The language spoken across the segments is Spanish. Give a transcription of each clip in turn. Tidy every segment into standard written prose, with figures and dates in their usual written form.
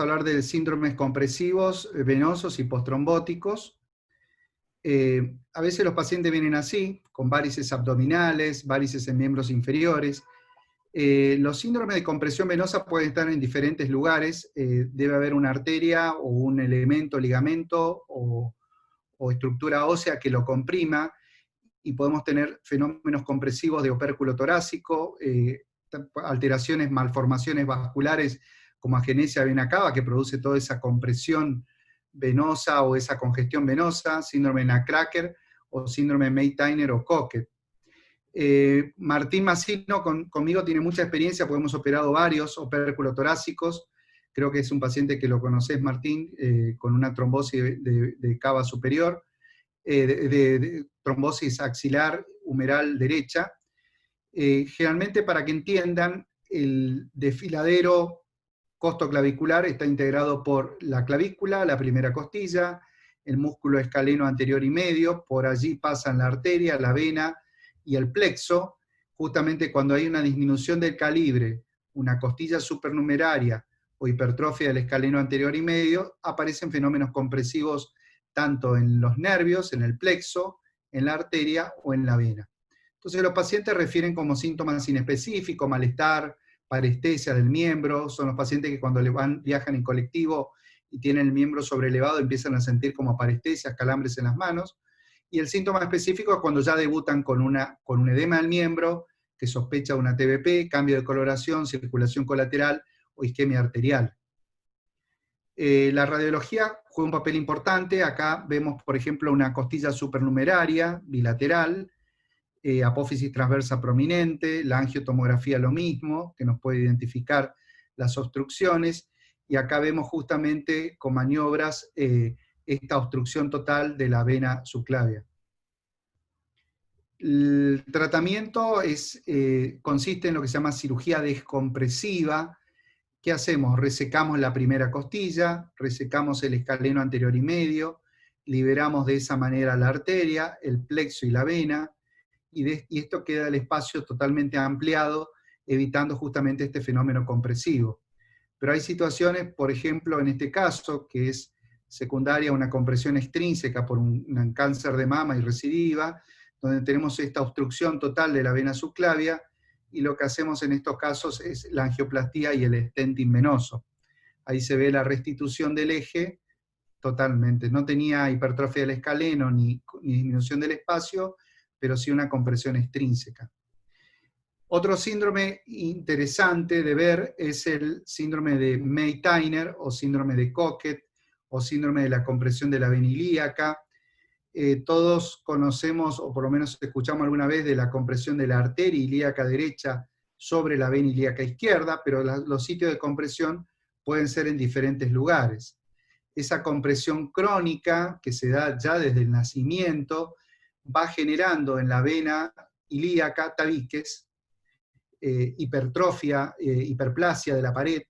hablar de síndromes compresivos, venosos y postrombóticos. A veces los pacientes vienen así, con varices abdominales, varices en miembros inferiores. Los síndromes de compresión venosa pueden estar en diferentes lugares. Debe haber una arteria o un elemento, ligamento o estructura ósea que lo comprima, y podemos tener fenómenos compresivos de opérculo torácico, alteraciones, malformaciones vasculares como agenesia vena cava, que produce toda esa compresión venosa o esa congestión venosa, síndrome de Nutcracker o síndrome de May-Tyner o Cocket. Martín Massino conmigo tiene mucha experiencia, porque hemos operado varios opérculos torácicos. Creo que es un paciente que lo conoces, Martín, con una trombosis de cava superior, de trombosis axilar humeral derecha. Generalmente, para que entiendan, el desfiladero costoclavicular está integrado por la clavícula, la primera costilla, el músculo escaleno anterior y medio, por allí pasan la arteria, la vena y el plexo. Justamente cuando hay una disminución del calibre, una costilla supernumeraria o hipertrofia del escaleno anterior y medio, aparecen fenómenos compresivos tanto en los nervios, en el plexo, en la arteria o en la vena. Entonces los pacientes refieren como síntomas inespecíficos, malestar, parestesia del miembro. Son los pacientes que cuando viajan en colectivo y tienen el miembro sobrelevado empiezan a sentir como parestesias, calambres en las manos. Y el síntoma específico es cuando ya debutan con un edema del miembro, que sospecha una TBP, cambio de coloración, circulación colateral o isquemia arterial. La radiología juega un papel importante. Acá vemos, por ejemplo, una costilla supernumeraria, bilateral, apófisis transversa prominente, la angiotomografía lo mismo, que nos puede identificar las obstrucciones, y acá vemos justamente con maniobras esta obstrucción total de la vena subclavia. El tratamiento consiste en lo que se llama cirugía descompresiva. ¿Qué hacemos? Resecamos la primera costilla, resecamos el escaleno anterior y medio, liberamos de esa manera la arteria, el plexo y la vena, y esto queda el espacio totalmente ampliado, evitando justamente este fenómeno compresivo. Pero hay situaciones, por ejemplo, en este caso, que es secundaria a una compresión extrínseca por un cáncer de mama y recidiva, donde tenemos esta obstrucción total de la vena subclavia, y lo que hacemos en estos casos es la angioplastía y el stenting venoso. Ahí se ve la restitución del eje totalmente. No tenía hipertrofia del escaleno ni disminución del espacio, pero sí una compresión extrínseca. Otro síndrome interesante de ver es el síndrome de May-Tyner, o síndrome de Cocket, o síndrome de la compresión de la vena ilíaca. Todos conocemos, o por lo menos escuchamos alguna vez, de la compresión de la arteria ilíaca derecha sobre la vena ilíaca izquierda, pero los sitios de compresión pueden ser en diferentes lugares. Esa compresión crónica, que se da ya desde el nacimiento, va generando en la vena ilíaca tabiques, hipertrofia, hiperplasia de la pared,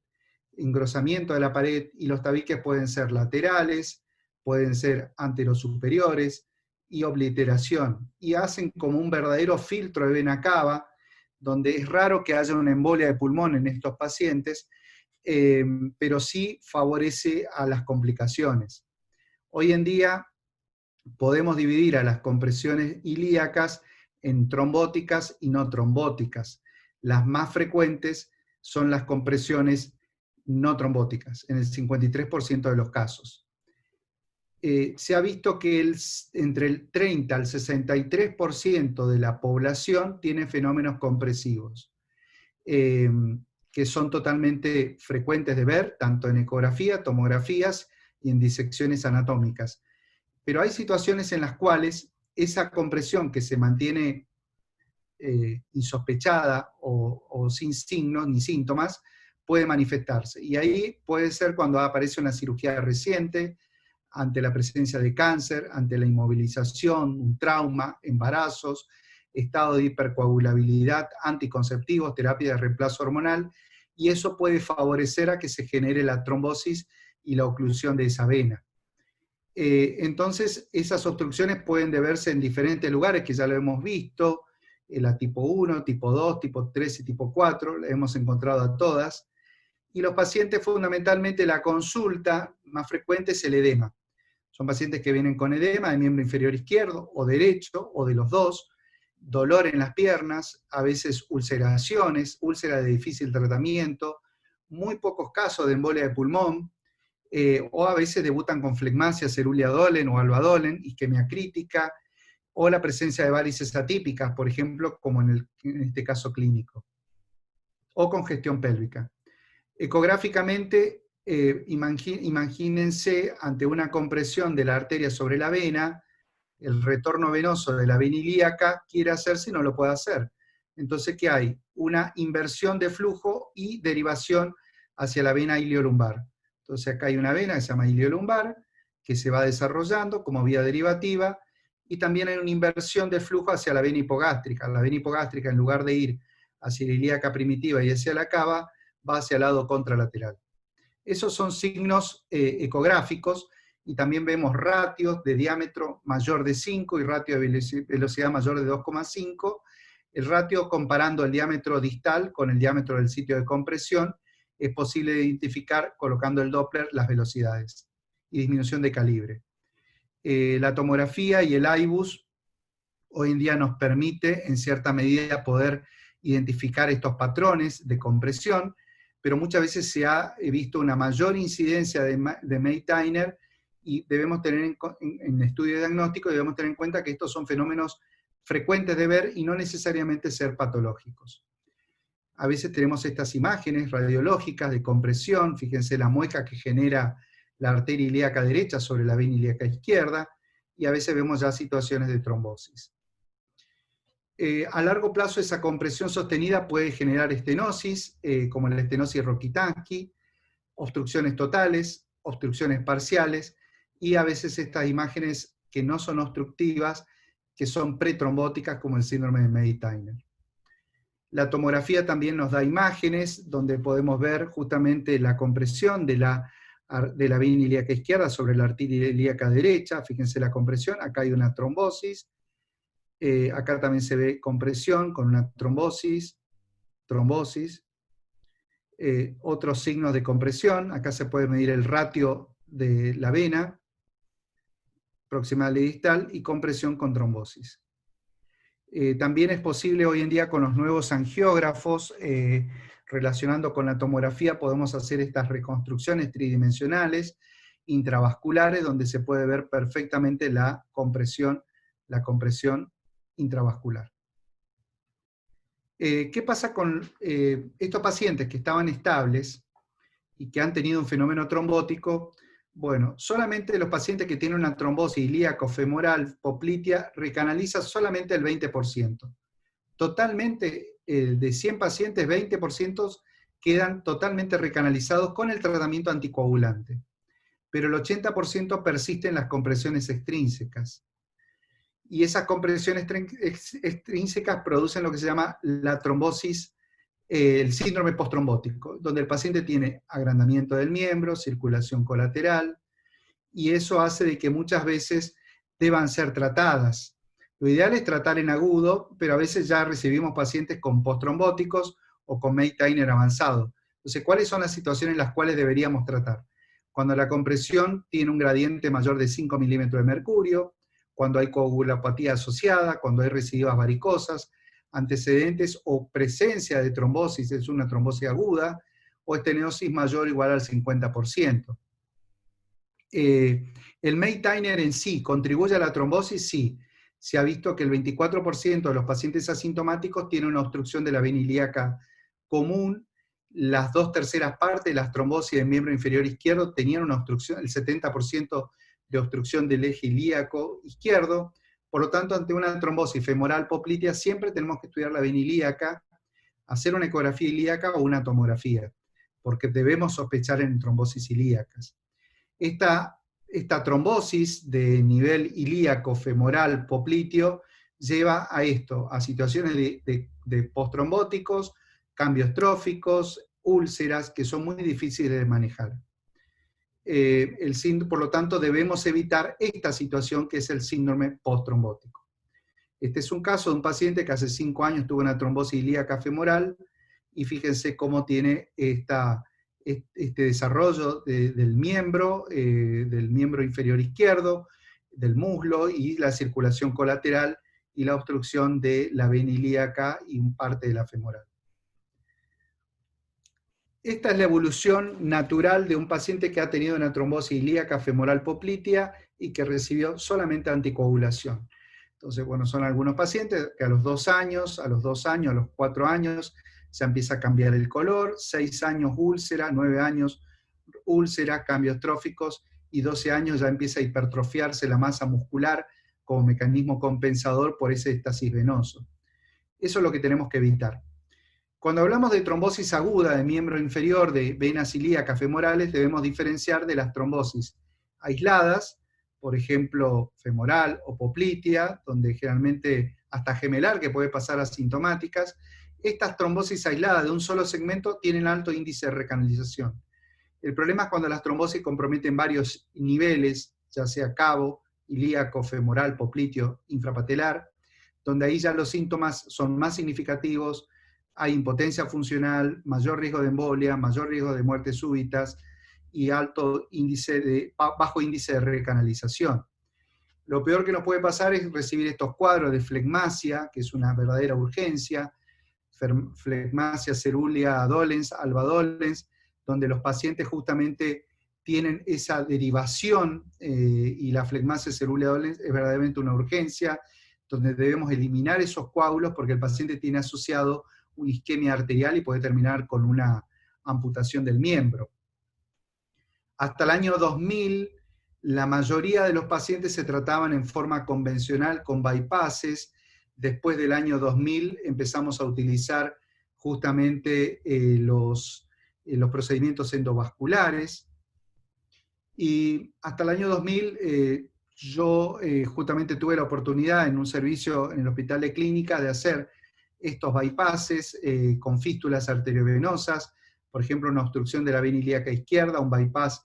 engrosamiento de la pared, y los tabiques pueden ser laterales, pueden ser anterosuperiores, y obliteración, y hacen como un verdadero filtro de vena cava, donde es raro que haya una embolia de pulmón en estos pacientes, pero sí favorece a las complicaciones. Hoy en día podemos dividir a las compresiones ilíacas en trombóticas y no trombóticas. Las más frecuentes son las compresiones no trombóticas, en el 53% de los casos. Se ha visto que entre el 30 al 63% de la población tiene fenómenos compresivos, que son totalmente frecuentes de ver, tanto en ecografía, tomografías y en disecciones anatómicas. Pero hay situaciones en las cuales esa compresión que se mantiene insospechada o sin signos ni síntomas puede manifestarse. Y ahí puede ser cuando aparece una cirugía reciente, ante la presencia de cáncer, ante la inmovilización, un trauma, embarazos, estado de hipercoagulabilidad, anticonceptivos, terapia de reemplazo hormonal, y eso puede favorecer a que se genere la trombosis y la oclusión de esa vena. Entonces, esas obstrucciones pueden deberse en diferentes lugares, que ya lo hemos visto, la tipo 1, tipo 2, tipo 3 y tipo 4, la hemos encontrado a todas. Y los pacientes, fundamentalmente, la consulta más frecuente es el edema. Son pacientes que vienen con edema de miembro inferior izquierdo o derecho, o de los dos, dolor en las piernas, a veces ulceraciones, úlceras de difícil tratamiento, muy pocos casos de embolia de pulmón, o a veces debutan con flegmasia, cerúlea dolen o alba dolen, isquemia crítica, o la presencia de varices atípicas, por ejemplo, como en este caso clínico, o congestión pélvica. Ecográficamente, imagínense ante una compresión de la arteria sobre la vena, el retorno venoso de la vena ilíaca quiere hacerse y no lo puede hacer. Entonces, ¿qué hay? Una inversión de flujo y derivación hacia la vena iliolumbar. Entonces, acá hay una vena que se llama iliolumbar, que se va desarrollando como vía derivativa, y también hay una inversión de flujo hacia la vena hipogástrica. La vena hipogástrica, en lugar de ir hacia la ilíaca primitiva y hacia la cava, va hacia el lado contralateral. Esos son signos ecográficos, y también vemos ratios de diámetro mayor de 5 y ratio de velocidad mayor de 2,5. El ratio, comparando el diámetro distal con el diámetro del sitio de compresión, es posible identificar, colocando el Doppler, las velocidades y disminución de calibre. La tomografía y el IBUS hoy en día nos permite, en cierta medida, poder identificar estos patrones de compresión, pero muchas veces se ha visto una mayor incidencia de Meitner, y debemos tener en estudio diagnóstico, debemos tener en cuenta que estos son fenómenos frecuentes de ver y no necesariamente ser patológicos. A veces tenemos estas imágenes radiológicas de compresión, fíjense la mueca que genera la arteria ilíaca derecha sobre la vena ilíaca izquierda, y a veces vemos ya situaciones de trombosis. A largo plazo esa compresión sostenida puede generar estenosis, como la estenosis Rokitansky, obstrucciones totales, obstrucciones parciales, y a veces estas imágenes que no son obstructivas, que son pretrombóticas, como el síndrome de Meitner. La tomografía también nos da imágenes donde podemos ver justamente la compresión de la vena ilíaca izquierda sobre la arteria ilíaca derecha. Fíjense la compresión, acá hay una trombosis, acá también se ve compresión con una trombosis, otros signos de compresión. Acá se puede medir el ratio de la vena, proximal y distal, y compresión con trombosis. También es posible hoy en día con los nuevos angiógrafos, relacionando con la tomografía, podemos hacer estas reconstrucciones tridimensionales, intravasculares, donde se puede ver perfectamente la compresión intravascular. ¿Qué pasa con estos pacientes que estaban estables y que han tenido un fenómeno trombótico? Bueno, solamente los pacientes que tienen una trombosis ilíaco-femoral poplitea recanaliza solamente el 20%. Totalmente, de 100 pacientes, 20% quedan totalmente recanalizados con el tratamiento anticoagulante. Pero el 80% persisten las compresiones extrínsecas. Y esas compresiones extrínsecas producen lo que se llama la trombosis, el síndrome postrombótico, donde el paciente tiene agrandamiento del miembro, circulación colateral, y eso hace de que muchas veces deban ser tratadas. Lo ideal es tratar en agudo, pero a veces ya recibimos pacientes con postrombóticos o con Meitner avanzado. Entonces, ¿cuáles son las situaciones en las cuales deberíamos tratar? Cuando la compresión tiene un gradiente mayor de 5 milímetros de mercurio, cuando hay coagulopatía asociada, cuando hay recidivas varicosas, antecedentes o presencia de trombosis, es una trombosis aguda, o estenosis mayor o igual al 50%. ¿El Meitner en sí contribuye a la trombosis? Sí. Se ha visto que el 24% de los pacientes asintomáticos tienen una obstrucción de la vena ilíaca común. Las 2/3 partes de las trombosis del miembro inferior izquierdo tenían una obstrucción, el 70% de obstrucción del eje ilíaco izquierdo. Por lo tanto, ante una trombosis femoral poplitea siempre tenemos que estudiar la vena ilíaca, hacer una ecografía ilíaca o una tomografía, porque debemos sospechar en trombosis ilíacas. Esta trombosis de nivel ilíaco femoral popliteo lleva a esto, a situaciones de postrombóticos, cambios tróficos, úlceras, que son muy difíciles de manejar. Por lo tanto, debemos evitar esta situación que es el síndrome postrombótico. Este es un caso de un paciente que hace 5 años tuvo una trombosis ilíaca femoral, y fíjense cómo tiene esta este desarrollo del miembro inferior izquierdo, del muslo, y la circulación colateral y la obstrucción de la vena ilíaca y parte de la femoral. Esta es la evolución natural de un paciente que ha tenido una trombosis ilíaca femoral poplitea y que recibió solamente anticoagulación. Entonces, bueno, son algunos pacientes que a los 2 años, a los 4 años, ya empieza a cambiar el color, 6 años úlcera, 9 años úlcera, cambios tróficos, y 12 años ya empieza a hipertrofiarse la masa muscular como mecanismo compensador por ese éstasis venoso. Eso es lo que tenemos que evitar. Cuando hablamos de trombosis aguda de miembro inferior de venas ilíacas femorales, debemos diferenciar de las trombosis aisladas, por ejemplo, femoral o poplitea, donde generalmente hasta gemelar, que puede pasar asintomáticas. Estas trombosis aisladas de un solo segmento tienen alto índice de recanalización. El problema es cuando las trombosis comprometen varios niveles, ya sea cabo, ilíaco, femoral, popliteo, infrapatelar, donde ahí ya los síntomas son más significativos, hay impotencia funcional, mayor riesgo de embolia, mayor riesgo de muertes súbitas y bajo índice de recanalización. Lo peor que nos puede pasar es recibir estos cuadros de flegmasia, que es una verdadera urgencia, flegmasia cerulea dolens, alba dolens, donde los pacientes justamente tienen esa derivación, y la flegmasia cerulea dolens es verdaderamente una urgencia, donde debemos eliminar esos coágulos porque el paciente tiene asociado una isquemia arterial y puede terminar con una amputación del miembro. Hasta el año 2000, la mayoría de los pacientes se trataban en forma convencional con bypasses. Después del año 2000 empezamos a utilizar justamente los procedimientos endovasculares. Y hasta el año 2000 yo justamente tuve la oportunidad en un servicio en el hospital de clínica de hacer estos bypasses con fístulas arteriovenosas, por ejemplo, una obstrucción de la vena ilíaca izquierda, un bypass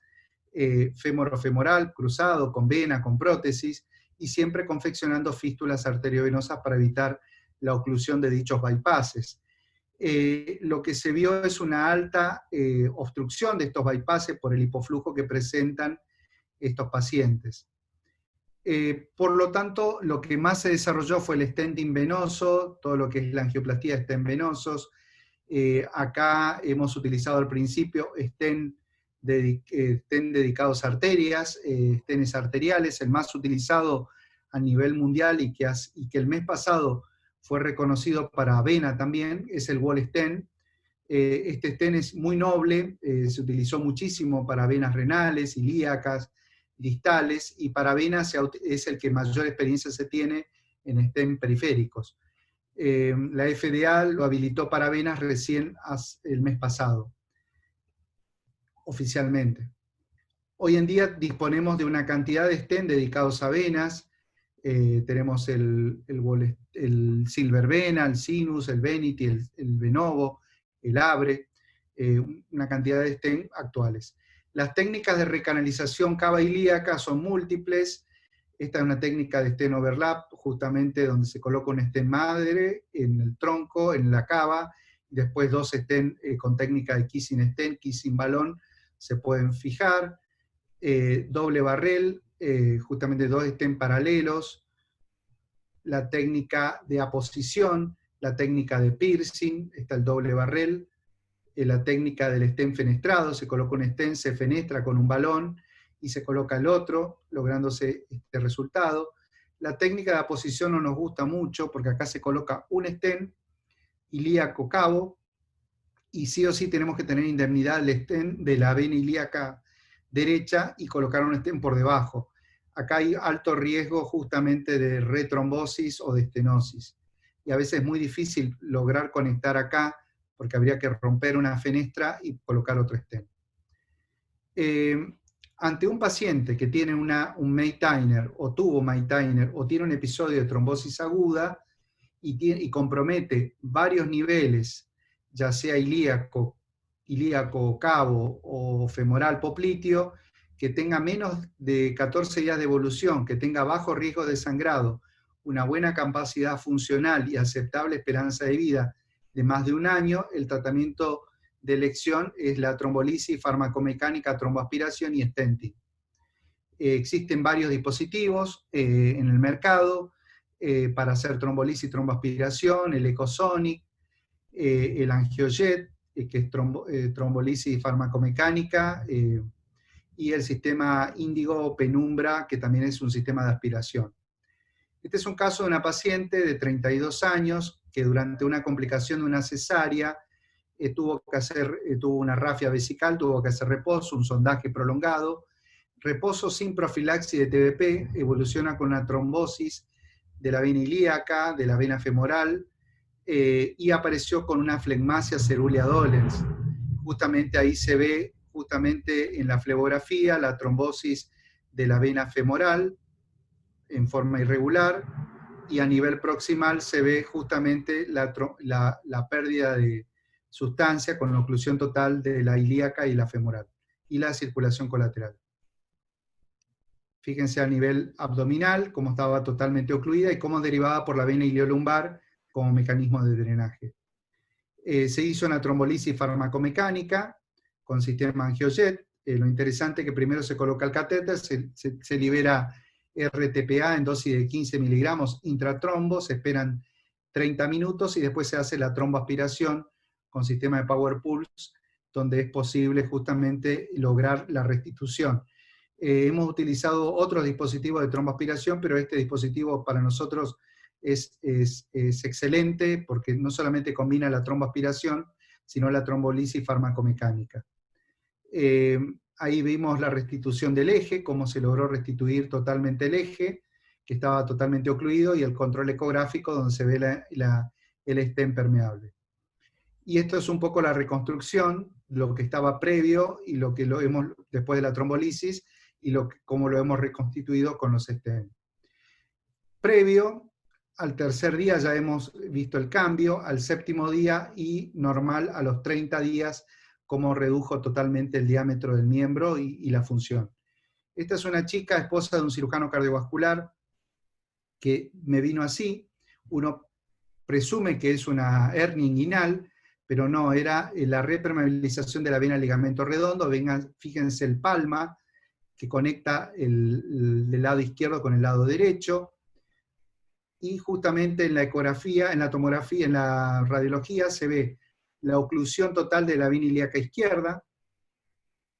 femorofemoral cruzado con vena, con prótesis, y siempre confeccionando fístulas arteriovenosas para evitar la oclusión de dichos bypasses. Lo que se vio es una alta obstrucción de estos bypasses por el hipoflujo que presentan estos pacientes. Por lo tanto, lo que más se desarrolló fue el stenting venoso, todo lo que es la angioplastia de stent venosos. Acá hemos utilizado al principio stent dedicados a arterias, stents arteriales, el más utilizado a nivel mundial y que el mes pasado fue reconocido para vena también, es el wall stent. Este stent es muy noble, se utilizó muchísimo para venas renales, ilíacas, distales, y para venas es el que mayor experiencia se tiene en stent periféricos. La FDA lo habilitó para venas recién el mes pasado, oficialmente. Hoy en día disponemos de una cantidad de stent dedicados a venas. Tenemos el Silver Vena, el Sinus, el Venity, el Venovo, el Abre, una cantidad de stent actuales. Las técnicas de recanalización cava ilíaca son múltiples. Esta es una técnica de stent overlap, justamente donde se coloca un stent madre en el tronco, en la cava, y después 2 stent con técnica de kissing stent, kissing balón, se pueden fijar. Doble barrel, justamente 2 stent paralelos, la técnica de aposición, la técnica de piercing, está el doble barrel, la técnica del stent fenestrado, se coloca un stent, se fenestra con un balón y se coloca el otro, lográndose este resultado. La técnica de aposición no nos gusta mucho porque acá se coloca un stent ilíaco cabo y sí o sí tenemos que tener indemnidad del stent de la vena ilíaca derecha y colocar un stent por debajo. Acá hay alto riesgo justamente de retrombosis o de estenosis. Y a veces es muy difícil lograr conectar acá porque habría que romper una fenestra y colocar otro stent. Ante un paciente que tiene un Meitner o tuvo Meitner o tiene un episodio de trombosis aguda y compromete varios niveles, ya sea ilíaco, cabo o femoral popliteo, que tenga menos de 14 días de evolución, que tenga bajo riesgo de sangrado, una buena capacidad funcional y aceptable esperanza de vida de más de un año, el tratamiento de elección es la trombolisis farmacomecánica, tromboaspiración y stenting. Existen varios dispositivos en el mercado para hacer trombolisis y tromboaspiración, el Ecosonic, el Angiojet, que es trombolisis farmacomecánica, y el sistema Índigo Penumbra, que también es un sistema de aspiración. Este es un caso de una paciente de 32 años que durante una complicación de una cesárea tuvo una rafia vesical, tuvo que hacer reposo, un sondaje prolongado. Reposo sin profilaxis de TBP, evoluciona con una trombosis de la vena ilíaca, de la vena femoral, y apareció con una flegmasia cerulea dolens. Justamente ahí se ve, justamente en la flebografía, la trombosis de la vena femoral en forma irregular, y a nivel proximal se ve justamente la pérdida de sustancia con la oclusión total de la ilíaca y la femoral, y la circulación colateral. Fíjense a nivel abdominal, cómo estaba totalmente ocluida y cómo derivaba por la vena iliolumbar como mecanismo de drenaje. Se hizo una trombolisis farmacomecánica con sistema Angiojet. Lo interesante es que primero se coloca el catéter, se libera RTPA en dosis de 15 miligramos intratrombo, se esperan 30 minutos y después se hace la tromboaspiración con sistema de Power Pulse, donde es posible justamente lograr la restitución. Hemos utilizado otros dispositivos de tromboaspiración, pero este dispositivo para nosotros es excelente porque no solamente combina la tromboaspiración, sino la trombolisis farmacomecánica. Ahí vimos la restitución del eje, cómo se logró restituir totalmente el eje, que estaba totalmente ocluido, y el control ecográfico donde se ve el stent permeable. Y esto es un poco la reconstrucción, lo que estaba previo y lo que lo hemos después de la trombolisis, y cómo lo hemos reconstituido con los stents. Previo, al tercer día ya hemos visto el cambio, al séptimo día y normal a los 30 días, cómo redujo totalmente el diámetro del miembro y la función. Esta es una chica, esposa de un cirujano cardiovascular, que me vino así. Uno presume que es una hernia inguinal, pero no, era la repermeabilización de la vena ligamento redondo. Fíjense el palma, que conecta el lado izquierdo con el lado derecho, y justamente en la ecografía, en la tomografía, en la radiología se ve la oclusión total de la vena ilíaca izquierda,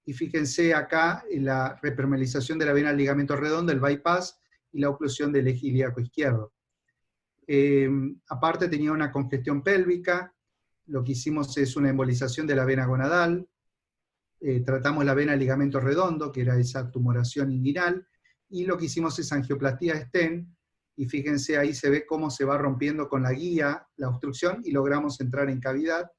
y fíjense acá en la repermeabilización de la vena ligamento redondo, el bypass, y la oclusión del eje ilíaco izquierdo. Aparte tenía una congestión pélvica, lo que hicimos es una embolización de la vena gonadal, tratamos la vena ligamento redondo, que era esa tumoración inguinal, y lo que hicimos es angioplastía de stent, y fíjense ahí se ve cómo se va rompiendo con la guía la obstrucción, y logramos entrar en cavidad.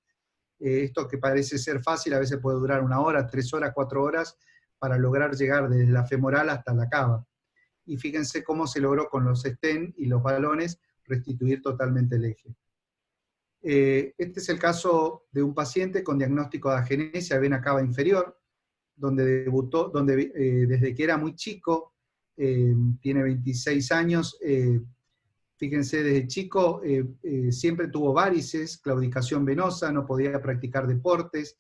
Esto que parece ser fácil, a veces puede durar 1 hora, 3 horas, 4 horas, para lograr llegar desde la femoral hasta la cava. Y fíjense cómo se logró con los stent y los balones restituir totalmente el eje. Este es el caso de un paciente con diagnóstico de agenesia de vena cava inferior, donde debutó, desde que era muy chico, tiene 26 años, fíjense, desde chico siempre tuvo varices, claudicación venosa, no podía practicar deportes,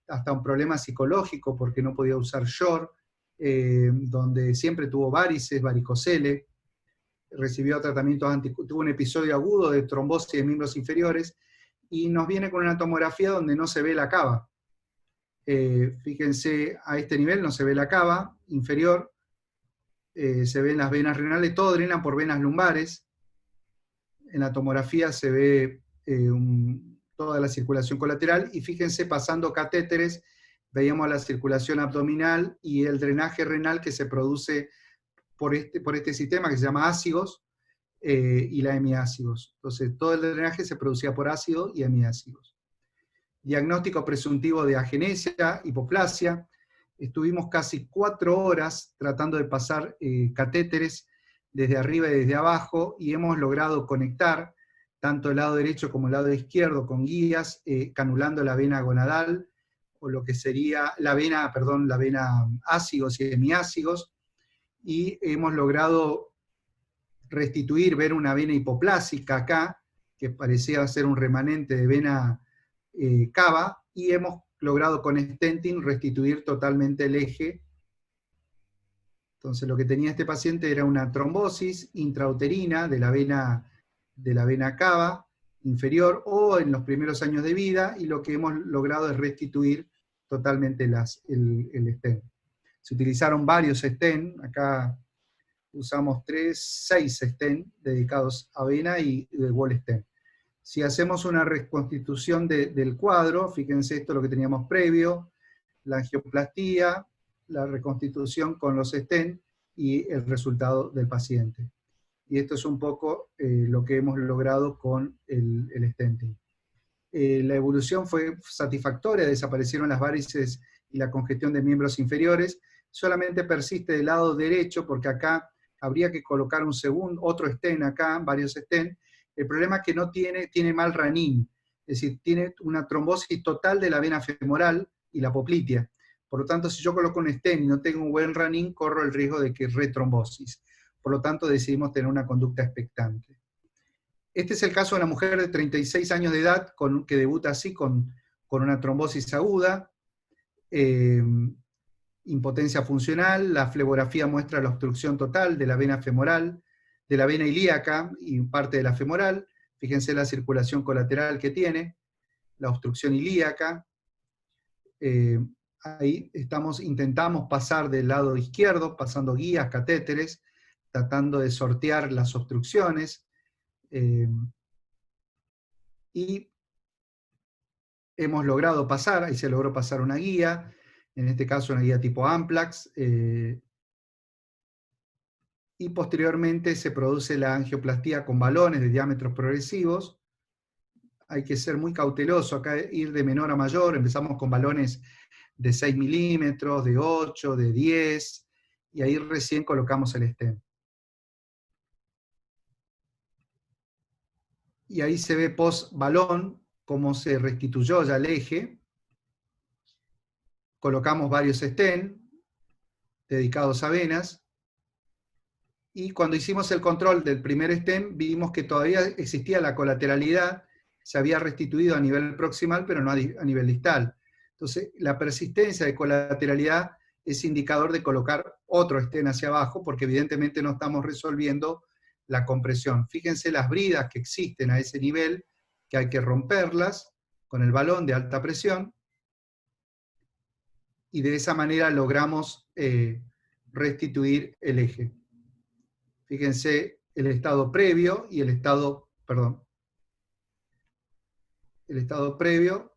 hasta un problema psicológico porque no podía usar short, donde siempre tuvo varices, varicocele, recibió tratamientos tuvo un episodio agudo de trombosis de miembros inferiores, y nos viene con una tomografía donde no se ve la cava. Fíjense, a este nivel no se ve la cava inferior, se ven las venas renales, todo drenan por venas lumbares. En la tomografía se ve toda la circulación colateral, y fíjense, pasando catéteres, veíamos la circulación abdominal y el drenaje renal que se produce por este sistema que se llama ácigos, y la hemiácigos. Entonces, todo el drenaje se producía por ácido y hemiácigos. Diagnóstico presuntivo de agenesia, hipoplasia. Estuvimos casi 4 horas tratando de pasar catéteres desde arriba y desde abajo, y hemos logrado conectar tanto el lado derecho como el lado izquierdo con guías, canulando la vena gonadal, o lo que sería la vena ácigos y hemiácigos, y hemos logrado restituir, ver una vena hipoplásica acá, que parecía ser un remanente de vena cava, y hemos logrado con stenting restituir totalmente el eje. Entonces lo que tenía este paciente era una trombosis intrauterina de la vena cava inferior o en los primeros años de vida, y lo que hemos logrado es restituir totalmente el stent. Se utilizaron varios stent, acá usamos 6 stent dedicados a vena y de wall stent. Si hacemos una reconstitución del cuadro, fíjense esto es lo que teníamos previo, la angioplastía, la reconstitución con los stent y el resultado del paciente. Y esto es un poco lo que hemos logrado con el stenting. La evolución fue satisfactoria, desaparecieron las varices y la congestión de miembros inferiores, solamente persiste del lado derecho, porque acá habría que colocar otro stent acá, varios stent. El problema es que no tiene mal Ranin, es decir, tiene una trombosis total de la vena femoral y la poplitea. Por lo tanto, si yo coloco un stent y no tengo un buen Ranin, corro el riesgo de que retrombosis. Por lo tanto, decidimos tener una conducta expectante. Este es el caso de una mujer de 36 años de edad que debuta así con una trombosis aguda, impotencia funcional, la flebografía muestra la obstrucción total de la vena femoral, de la vena ilíaca y parte de la femoral. Fíjense la circulación colateral que tiene, la obstrucción ilíaca. Ahí intentamos pasar del lado izquierdo, pasando guías, catéteres, tratando de sortear las obstrucciones. Y hemos logrado pasar, ahí se logró pasar una guía, en este caso una guía tipo Amplax, y posteriormente se produce la angioplastía con balones de diámetros progresivos. Hay que ser muy cauteloso, acá ir de menor a mayor, empezamos con balones de 6 milímetros, de 8, de 10, y ahí recién colocamos el stent. Y ahí se ve post-balón cómo se restituyó ya el eje. Colocamos varios stent dedicados a venas, y cuando hicimos el control del primer stent, vimos que todavía existía la colateralidad, se había restituido a nivel proximal, pero no a nivel distal. Entonces, la persistencia de colateralidad es indicador de colocar otro stent hacia abajo, porque evidentemente no estamos resolviendo la compresión. Fíjense las bridas que existen a ese nivel, que hay que romperlas con el balón de alta presión, y de esa manera logramos restituir el eje. Fíjense el estado previo y el estado previo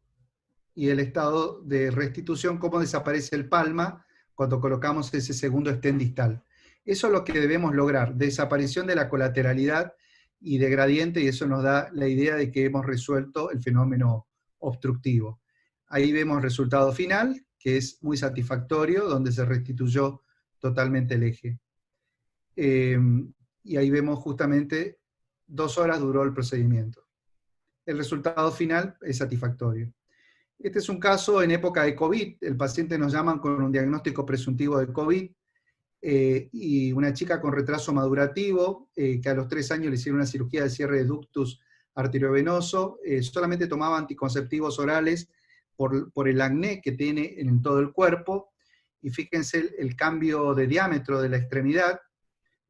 y el estado de restitución, cómo desaparece el palma cuando colocamos ese segundo stent distal. Eso es lo que debemos lograr, desaparición de la colateralidad y de gradiente, y eso nos da la idea de que hemos resuelto el fenómeno obstructivo. Ahí vemos el resultado final, que es muy satisfactorio, donde se restituyó totalmente el eje. Y ahí vemos justamente 2 horas duró el procedimiento. El resultado final es satisfactorio. Este es un caso en época de COVID, el paciente nos llaman con un diagnóstico presuntivo de COVID, y una chica con retraso madurativo, que a los 3 años le hicieron una cirugía de cierre de ductus arteriovenoso, solamente tomaba anticonceptivos orales por el acné que tiene en todo el cuerpo, y fíjense el cambio de diámetro de la extremidad.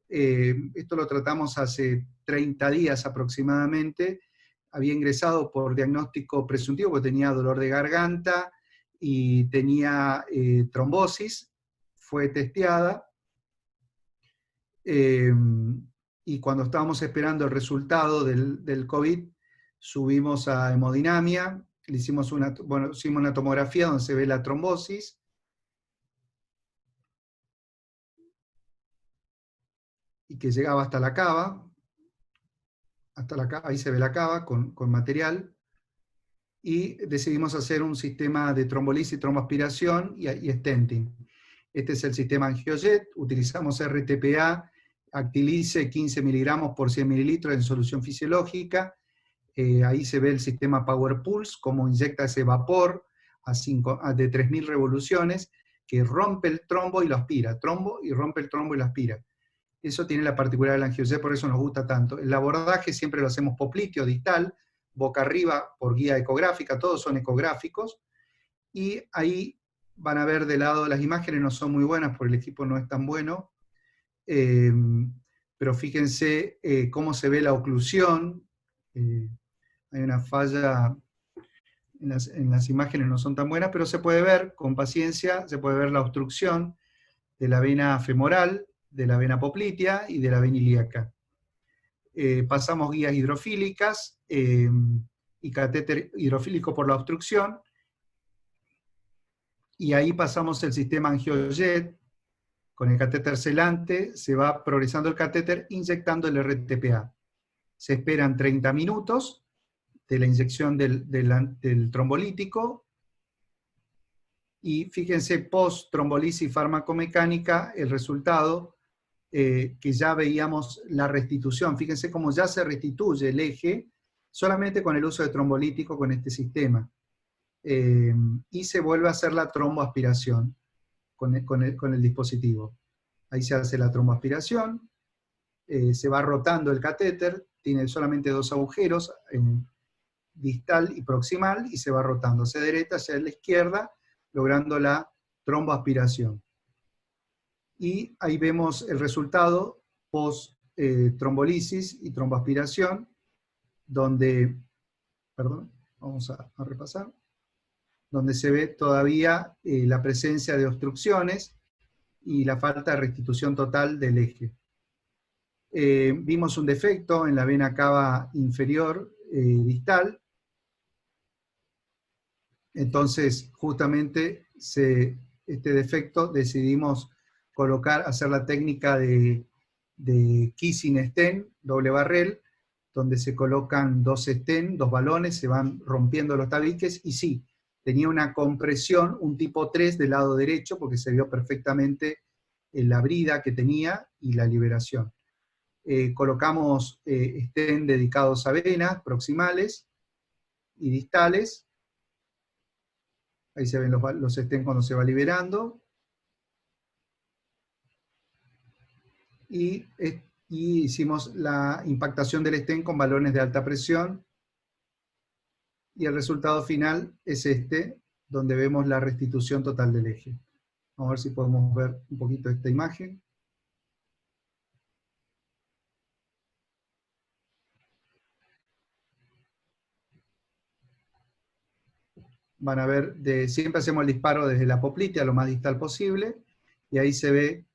Esto lo tratamos hace 30 días aproximadamente. Había ingresado por diagnóstico presuntivo porque tenía dolor de garganta y tenía trombosis, fue testeada, y cuando estábamos esperando el resultado del COVID, subimos a hemodinamia, le hicimos una tomografía donde se ve la trombosis, y que llegaba hasta la cava, ahí se ve la cava con material, y decidimos hacer un sistema de trombolisis, tromboaspiración y stenting. Este es el sistema AngioJet, utilizamos RTPA, Actilice 15 miligramos por 100 mililitros en solución fisiológica. Ahí se ve el sistema Power Pulse, cómo inyecta ese vapor de 3000 revoluciones, que rompe el trombo y lo aspira, trombo y rompe el trombo y lo aspira. Eso tiene la particularidad del AngioJet, por eso nos gusta tanto. El abordaje siempre lo hacemos popliteo distal, boca arriba por guía ecográfica, todos son ecográficos, y ahí van a ver de lado, las imágenes no son muy buenas porque el equipo no es tan bueno, pero fíjense cómo se ve la oclusión. Hay una falla en las imágenes, no son tan buenas, pero se puede ver con paciencia, se puede ver la obstrucción de la vena femoral, de la vena poplitea y de la vena ilíaca. Pasamos guías hidrofílicas y catéter hidrofílico por la obstrucción, y ahí pasamos el sistema angiojet. Con el catéter celante se va progresando el catéter inyectando el RTPA. Se esperan 30 minutos de la inyección del trombolítico, y fíjense post-trombolisis farmacomecánica el resultado, que ya veíamos la restitución. Fíjense cómo ya se restituye el eje solamente con el uso de trombolítico con este sistema. Y se vuelve a hacer la tromboaspiración con el dispositivo. Ahí se hace la tromboaspiración, se va rotando el catéter, tiene solamente 2 agujeros, distal y proximal, y se va rotando hacia la derecha, hacia la izquierda, logrando la tromboaspiración. Y ahí vemos el resultado post trombolisis y tromboaspiración, donde, perdón, vamos a repasar, donde se ve todavía la presencia de obstrucciones y la falta de restitución total del eje. Vimos un defecto en la vena cava inferior distal. Entonces, justamente, este defecto decidimos hacer la técnica de kissing stent, doble barrel, donde se colocan 2 stent, 2 balones, se van rompiendo los tabiques, y sí, tenía una compresión, un tipo 3 del lado derecho, porque se vio perfectamente la brida que tenía y la liberación. Colocamos stent dedicados a venas proximales y distales. Ahí se ven los stent cuando se va liberando. Y hicimos la impactación del stent con balones de alta presión. Y el resultado final es este, donde vemos la restitución total del eje. Vamos a ver si podemos ver un poquito esta imagen. Van a ver, siempre hacemos el disparo desde la poplitea lo más distal posible, y ahí se ve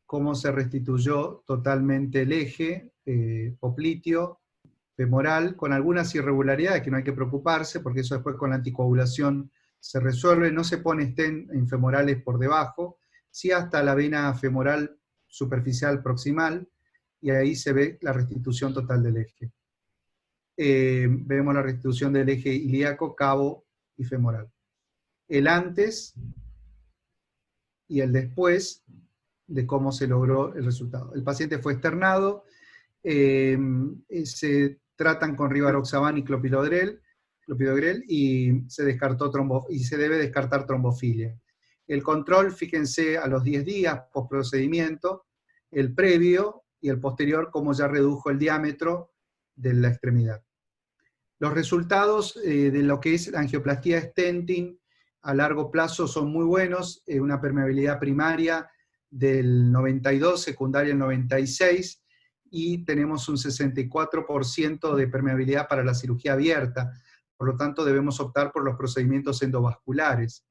cómo se restituyó totalmente el eje popliteo, femoral, con algunas irregularidades que no hay que preocuparse, porque eso después con la anticoagulación se resuelve. No se pone stent en femorales por debajo, sí hasta la vena femoral superficial proximal, y ahí se ve la restitución total del eje. Vemos la restitución del eje ilíaco, cavo y femoral. El antes y el después de cómo se logró el resultado. El paciente fue externado, se tratan con rivaroxaban y clopidogrel, y se descartó y se debe descartar trombofilia. El control, fíjense, a los 10 días post procedimiento, el previo y el posterior, como ya redujo el diámetro de la extremidad. Los resultados de lo que es la angioplastía stenting a largo plazo son muy buenos, una permeabilidad primaria del 92, secundaria del 96, y tenemos un 64% de permeabilidad para la cirugía abierta. Por lo tanto, debemos optar por los procedimientos endovasculares.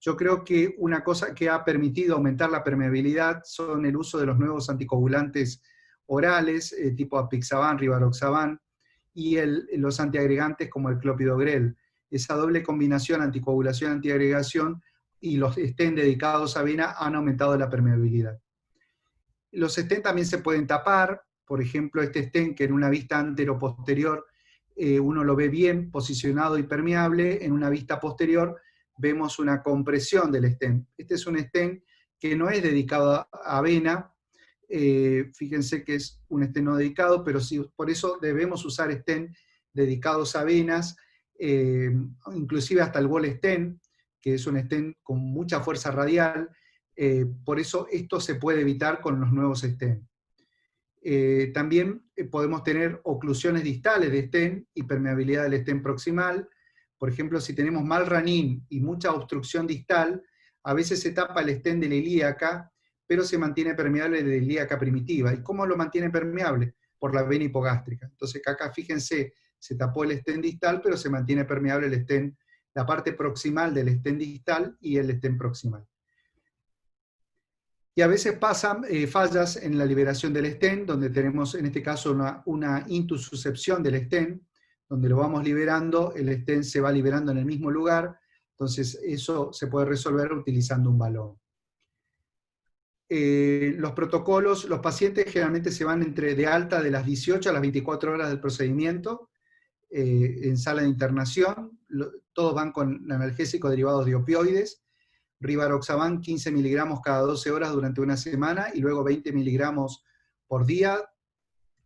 Yo creo que una cosa que ha permitido aumentar la permeabilidad son el uso de los nuevos anticoagulantes orales, tipo apixaban, rivaroxaban, y los antiagregantes como el clopidogrel. Esa doble combinación, anticoagulación-antiagregación, y los stent dedicados a vena han aumentado la permeabilidad. Los stent también se pueden tapar, por ejemplo, este stent que en una vista antero-posterior uno lo ve bien posicionado y permeable, en una vista posterior vemos una compresión del stent. Este es un stent que no es dedicado a vena, fíjense que es un stent no dedicado, pero sí, por eso debemos usar stent dedicados a venas, inclusive hasta el ball stent, que es un stent con mucha fuerza radial. Por eso esto se puede evitar con los nuevos stent. También podemos tener oclusiones distales de stent y permeabilidad del stent proximal. Por ejemplo, si tenemos mal ranín y mucha obstrucción distal, a veces se tapa el stent de la ilíaca, pero se mantiene permeable de la ilíaca primitiva. ¿Y cómo lo mantiene permeable? Por la vena hipogástrica. Entonces acá fíjense, se tapó el stent distal, pero se mantiene permeable el stent, la parte proximal del stent distal y el stent proximal. Y a veces pasan fallas en la liberación del stent, donde tenemos en este caso una intususcepción del stent, donde lo vamos liberando, el stent se va liberando en el mismo lugar, entonces eso se puede resolver utilizando un balón. Los protocolos, los pacientes generalmente se van de alta de las 18 a las 24 horas del procedimiento, en sala de internación, todos van con analgésicos derivados de opioides, Rivaroxaban 15 miligramos cada 12 horas durante una semana, y luego 20 miligramos por día,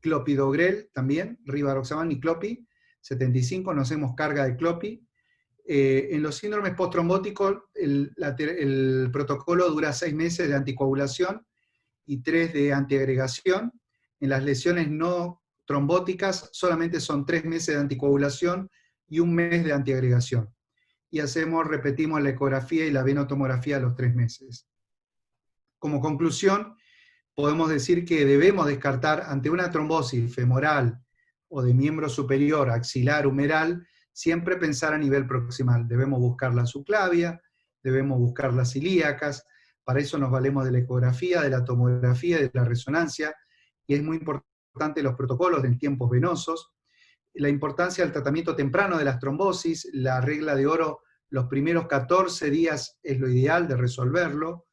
clopidogrel también, Rivaroxaban y clopi, 75, no hacemos carga de clopi. En los síndromes posttrombóticos, el protocolo dura 6 meses de anticoagulación y 3 de antiagregación. En las lesiones no trombóticas solamente son 3 meses de anticoagulación y 1 mes de antiagregación. Y repetimos la ecografía y la venotomografía a los 3 meses. Como conclusión, podemos decir que debemos descartar ante una trombosis femoral o de miembro superior, axilar, humeral, siempre pensar a nivel proximal. Debemos buscar la subclavia, debemos buscar las ilíacas, para eso nos valemos de la ecografía, de la tomografía, de la resonancia, y es muy importante los protocolos en tiempos venosos, la importancia del tratamiento temprano de las trombosis, la regla de oro, los primeros 14 días es lo ideal de resolverlo,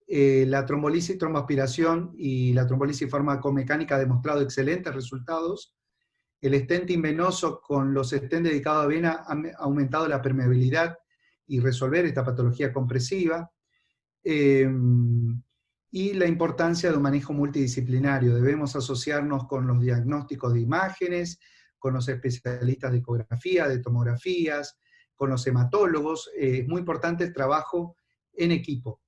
la trombolisis, tromboaspiración y la trombolisis farmacomecánica ha demostrado excelentes resultados. El stenting venoso con los stents dedicados a vena ha aumentado la permeabilidad y resolver esta patología compresiva. Y la importancia de un manejo multidisciplinario. Debemos asociarnos con los diagnósticos de imágenes, con los especialistas de ecografía, de tomografías, con los hematólogos. Es muy importante el trabajo en equipo.